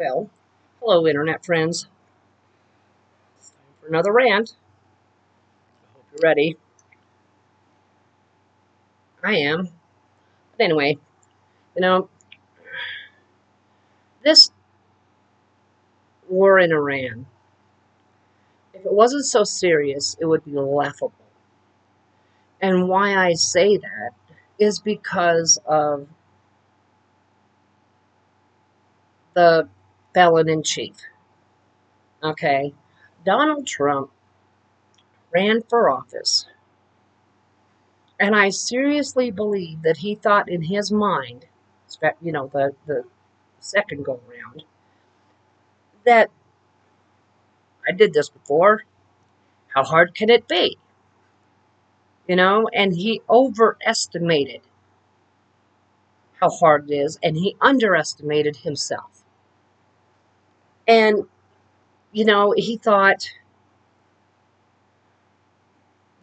Well, hello, Internet friends. It's time for another rant. I hope you're ready. I am. But anyway, you know, this war in Iran, if it wasn't so serious, it would be laughable. And why I say that is because of the felon in chief. Okay. Donald Trump ran for office. And I seriously believe that he thought in his mind, the second go round, that I did this before. How hard can it be? And he overestimated how hard it is, and he underestimated himself. And, he thought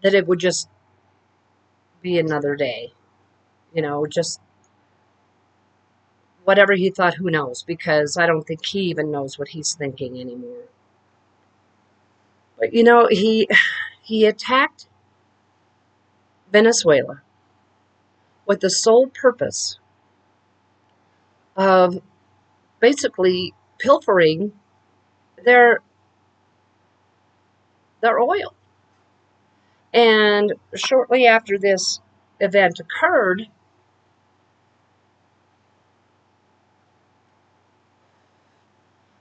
that it would just be another day, just whatever he thought, who knows, because I don't think he even knows what he's thinking anymore. But, he attacked Venezuela with the sole purpose of basically pilfering their their oil. And shortly after this event occurred,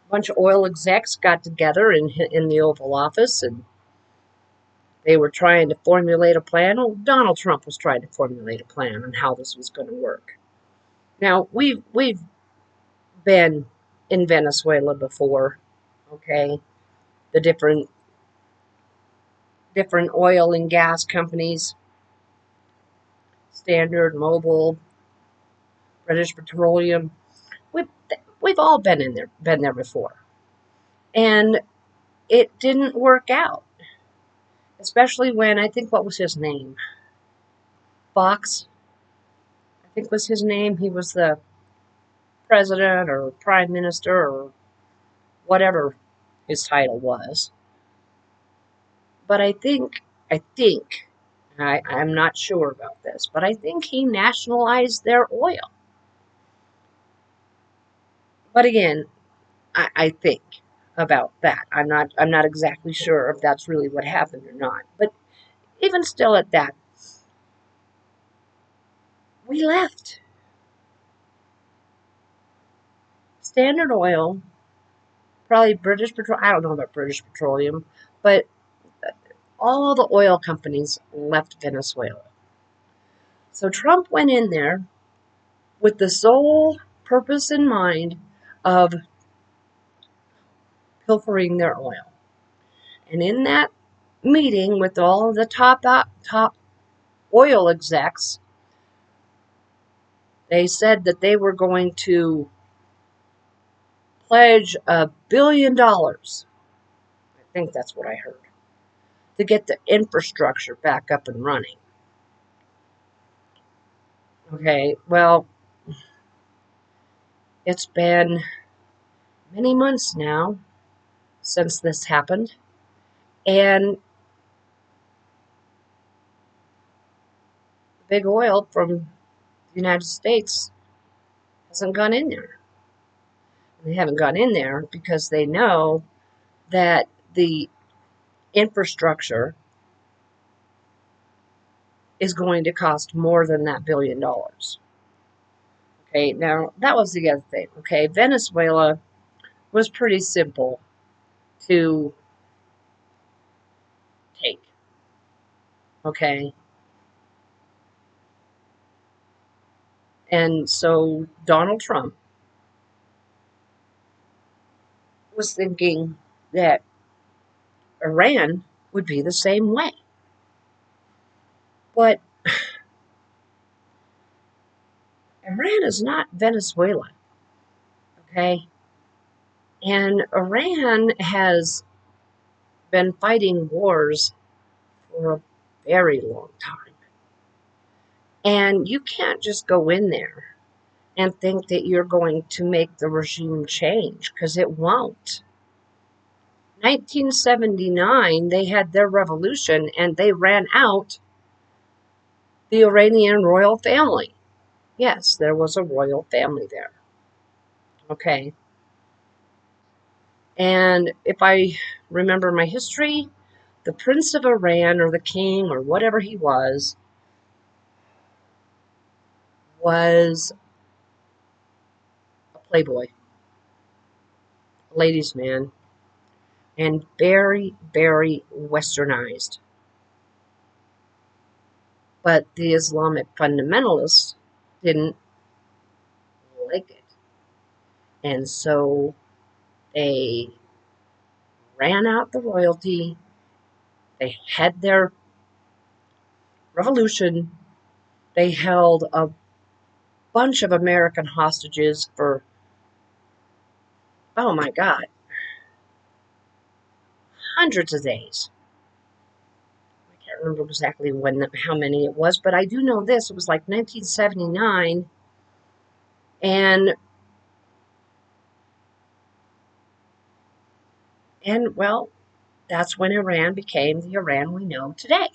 a bunch of oil execs got together in the Oval Office, and they were trying to formulate a plan. Oh, Donald Trump was trying to formulate a plan on how this was going to work. Now, we've been in Venezuela before, okay? The different oil and gas companies, Standard, Mobil, British Petroleum. We've, we've all been there before. And it didn't work out, especially when I think, what was his name? Fox, I think was his name. He was the president or prime minister or whatever his title was. But I'm not sure about this, but I think he nationalized their oil. But again, I think about that. I'm not exactly sure if that's really what happened or not. But even still at that, we left. Standard Oil, probably British Petroleum. I don't know about British Petroleum, but all the oil companies left Venezuela. So Trump went in there with the sole purpose in mind of pilfering their oil. And in that meeting with all of the top oil execs, they said that they were going to pledge $1 billion. I think that's what I heard, to get the infrastructure back up and running. Okay, well, it's been many months now since this happened, and big oil from the United States hasn't gone in there. They haven't gone in there because they know that the infrastructure is going to cost more than that $1 billion. Okay, now that was the other thing. Okay, Venezuela was pretty simple to take. Okay, and so Donald Trump was thinking that Iran would be the same way. But Iran is not Venezuela, okay? And Iran has been fighting wars for a very long time. And you can't just go in there and think that you're going to make the regime change, because it won't. 1979, they had their revolution and they ran out the Iranian royal family. Yes, there was a royal family there. Okay. And if I remember my history, the Prince of Iran, or the king, or whatever he was a playboy, a ladies' man, and very, very westernized. But the Islamic fundamentalists didn't like it. And so they ran out the royalty. They had their revolution. They held a bunch of American hostages for, oh my God, hundreds of days. I can't remember exactly how many it was, but I do know this. It was like 1979, and well, that's when Iran became the Iran we know today.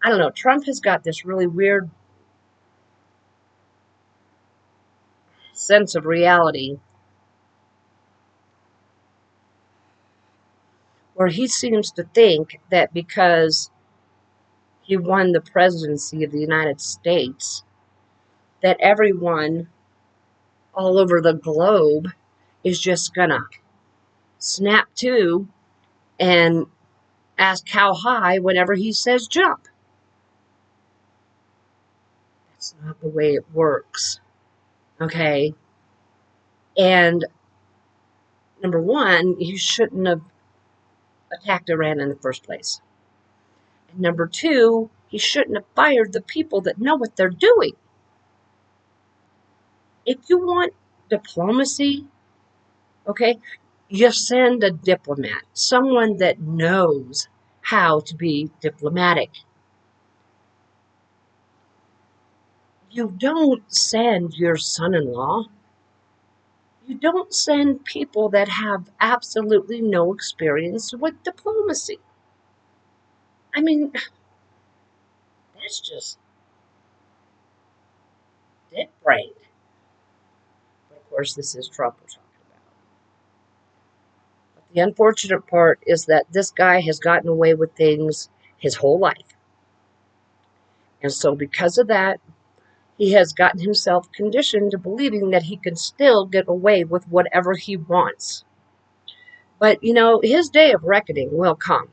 I don't know. Trump has got this really weird sense of reality where he seems to think that because he won the presidency of the United States, that everyone all over the globe is just gonna snap to and ask how high whenever he says jump. That's not the way it works. Okay? And number one, you shouldn't have attacked Iran in the first place. And number two, he shouldn't have fired the people that know what they're doing. If you want diplomacy, okay, you send a diplomat, someone that knows how to be diplomatic. You don't send your son-in-law. You don't send people that have absolutely no experience with diplomacy. I mean, that's just dead brain. But of course, this is Trump we're talking about. But the unfortunate part is that this guy has gotten away with things his whole life. And so, because of that, he has gotten himself conditioned to believing that he can still get away with whatever he wants. But, his day of reckoning will come.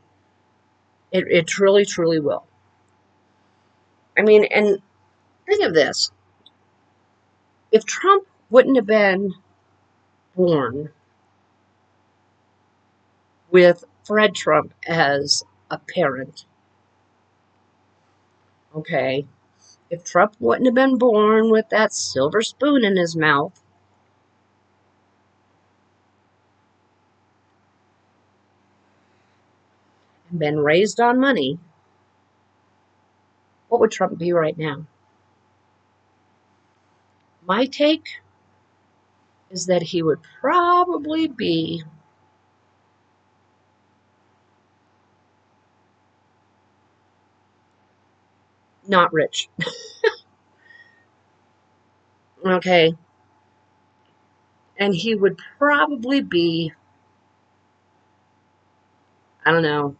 It truly, truly will. I mean, and think of this. If Trump wouldn't have been born with Fred Trump as a parent, okay, if Trump wouldn't have been born with that silver spoon in his mouth, and been raised on money, what would Trump be right now? My take is that he would probably be not rich. Okay. And he would probably be, I don't know,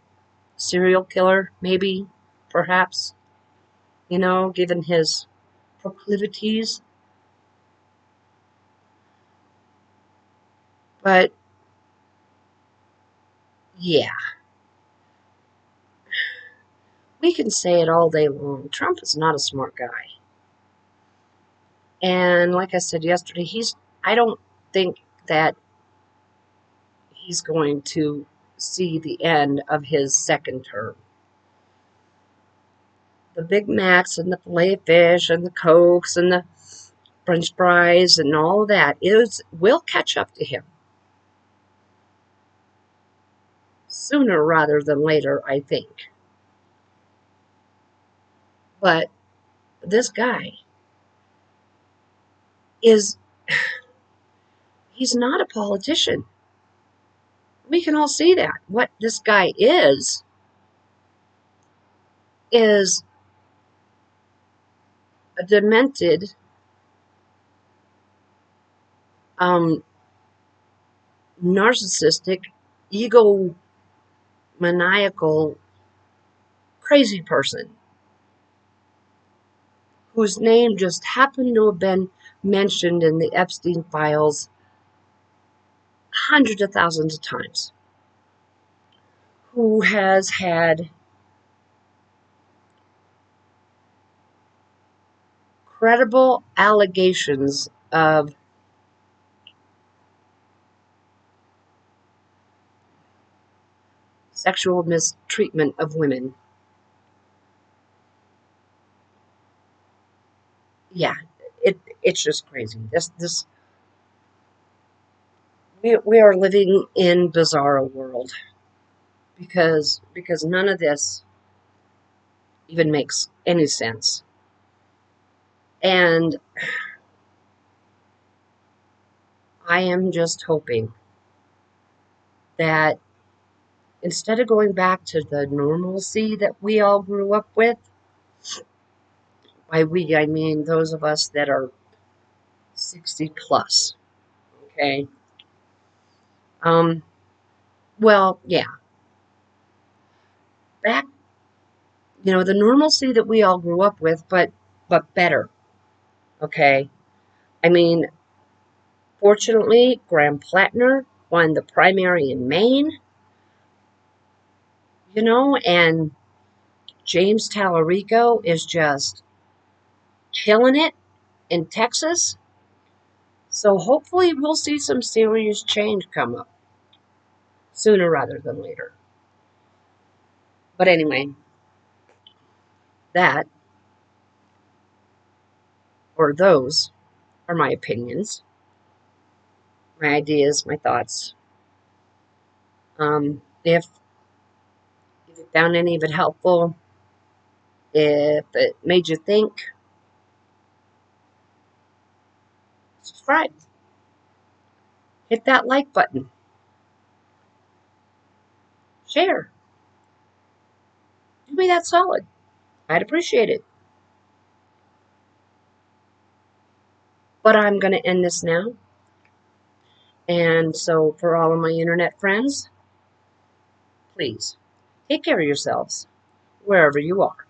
serial killer, maybe, perhaps, given his proclivities. But yeah, we can say it all day long. Trump is not a smart guy. And like I said yesterday, I don't think that he's going to see the end of his second term. The Big Macs and the filet of fish and the Cokes and the French fries and all that will catch up to him sooner rather than later, I think. But this guy, is he's not a politician. We can all see that. What this guy is a demented, um, narcissistic, egomaniacal, crazy person whose name just happened to have been mentioned in the Epstein files hundreds of thousands of times, who has had credible allegations of sexual mistreatment of women. Yeah, it's just crazy. This we are living in bizarro world because none of this even makes any sense. And I am just hoping that instead of going back to the normalcy that we all grew up with, by we I mean those of us that are 60 plus, okay? Um, well, yeah, back, the normalcy that we all grew up with, but better, okay? I mean, fortunately, Graham Plattner won the primary in Maine, and James Tallarico is just killing it in Texas. So hopefully we'll see some serious change come up sooner rather than later. But anyway, that or those are my opinions, my ideas, my thoughts. If you found any of it helpful, if it made you think, subscribe. Hit that like button. Share. Do me that solid. I'd appreciate it. But I'm going to end this now. And so, for all of my internet friends, please take care of yourselves wherever you are.